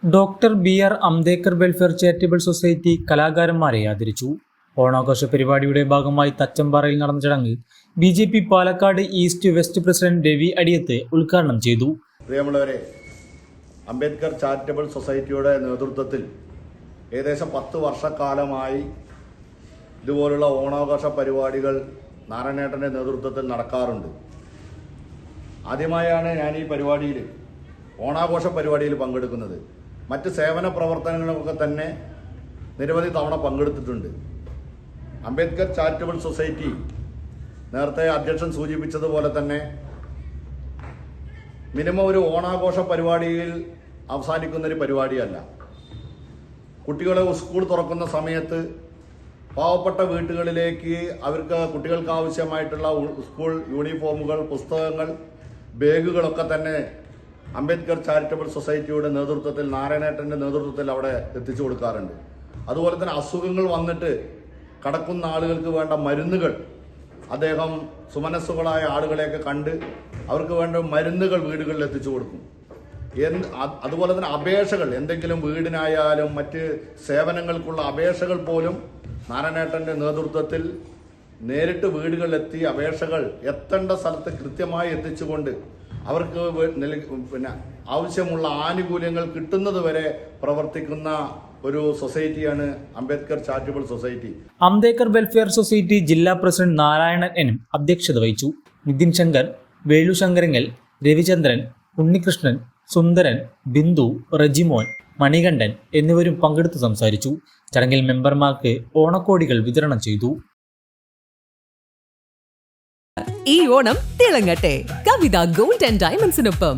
Doctor B R. Ambedkar welfare charitable society കലാകാരന്മാരെ ആദരിച്ചു. ഓണാഘോഷ പരിപാടിയുടെ ഭാഗമായി തച്ചമ്പാറയിൽ നടന്ന ചടങ്ങ് BJP. Palakkad east west president Ravi Adiyath ഉദ്ഘാടനം ചെയ്തു. പ്രിയമുള്ളവരെ, അംബേദ്കർ ചാരിറ്റബിൾ സൊസൈറ്റിയുടെ നേതൃത്വത്തിൽ ഏകദേശം 10 വർഷക്കാലമായി ഇതുപോലുള്ള ഓണാഘോഷ പരിപാടികൾ നാരായണേട്ടൻ്റെ നേതൃത്വത്തിൽ നടക്കാറുണ്ട്. ആദ്യമായാണ് ഞാൻ ഈ ഓണാഘോഷ പരിപാടിയിൽ പങ്കെടുക്കുന്നത്. മറ്റ് സേവന പ്രവർത്തനങ്ങളൊക്കെ തന്നെ നിരവധി തവണ പങ്കെടുത്തിട്ടുണ്ട്. അംബേദ്കർ ചാരിറ്റബിൾ സൊസൈറ്റി നേരത്തെ അധ്യക്ഷൻ സൂചിപ്പിച്ചതുപോലെ തന്നെ മിനിമം ഒരു ഓണാഘോഷ പരിപാടിയിൽ അവസാനിക്കുന്നൊരു പരിപാടിയല്ല. കുട്ടികളെ സ്കൂൾ തുറക്കുന്ന സമയത്ത് പാവപ്പെട്ട വീട്ടുകളിലേക്ക് കുട്ടികൾക്ക് ആവശ്യമായിട്ടുള്ള സ്കൂൾ യൂണിഫോമുകൾ, പുസ്തകങ്ങൾ, ബാഗുകളൊക്കെ തന്നെ അംബേദ്കർ ചാരിറ്റബിൾ സൊസൈറ്റിയുടെ നേതൃത്വത്തിൽ, നാരായണേട്ടൻ്റെ നേതൃത്വത്തിൽ അവിടെ എത്തിച്ചു കൊടുക്കാറുണ്ട്. അതുപോലെ തന്നെ അസുഖങ്ങൾ വന്നിട്ട് കടക്കുന്ന ആളുകൾക്ക് വേണ്ട മരുന്നുകൾ അദ്ദേഹം സുമനസ്സുകളായ ആളുകളെയൊക്കെ കണ്ട് അവർക്ക് വേണ്ട മരുന്നുകൾ വീടുകളിൽ എത്തിച്ചു കൊടുക്കും. അതുപോലെ തന്നെ അപേക്ഷകൾ, എന്തെങ്കിലും വീടിനായാലും മറ്റ് സേവനങ്ങൾക്കുള്ള അപേക്ഷകൾ പോലും നാരായണേട്ടൻ്റെ നേതൃത്വത്തിൽ നേരിട്ട് വീടുകളിലെത്തി അപേക്ഷകൾ എത്തേണ്ട സ്ഥലത്ത് കൃത്യമായി എത്തിച്ചുകൊണ്ട് അവർക്ക് ആവശ്യമുള്ള ആനുകൂല്യങ്ങൾ കിട്ടുന്നത് വരെ പ്രവർത്തിക്കുന്ന ഒരു സൊസൈറ്റിയാണ് Ambedkar charitable society. Ambedkar welfare society ജില്ലാ പ്രസിഡന്റ് നാരായണൻ എൻ അധ്യക്ഷത വഹിച്ചു. നിതിൻ ശങ്കർ, വേളു ശങ്കരങ്ങൽ, രവിചന്ദ്രൻ, ഉണ്ണികൃഷ്ണൻ, സുന്ദരൻ, ബിന്ദു, റജിമോൻ, മണികണ്ഠൻ എന്നിവരും പങ്കെടുത്ത് സംസാരിച്ചു. ചടങ്ങിൽ മെമ്പർമാർക്ക് ഓണക്കോടികൾ വിതരണം ചെയ്തു. ഈ ഓണം തിളങ്ങട്ടെ കവിത ഗോൾഡ് ആൻഡ് ഡയമണ്ട്സിനൊപ്പം.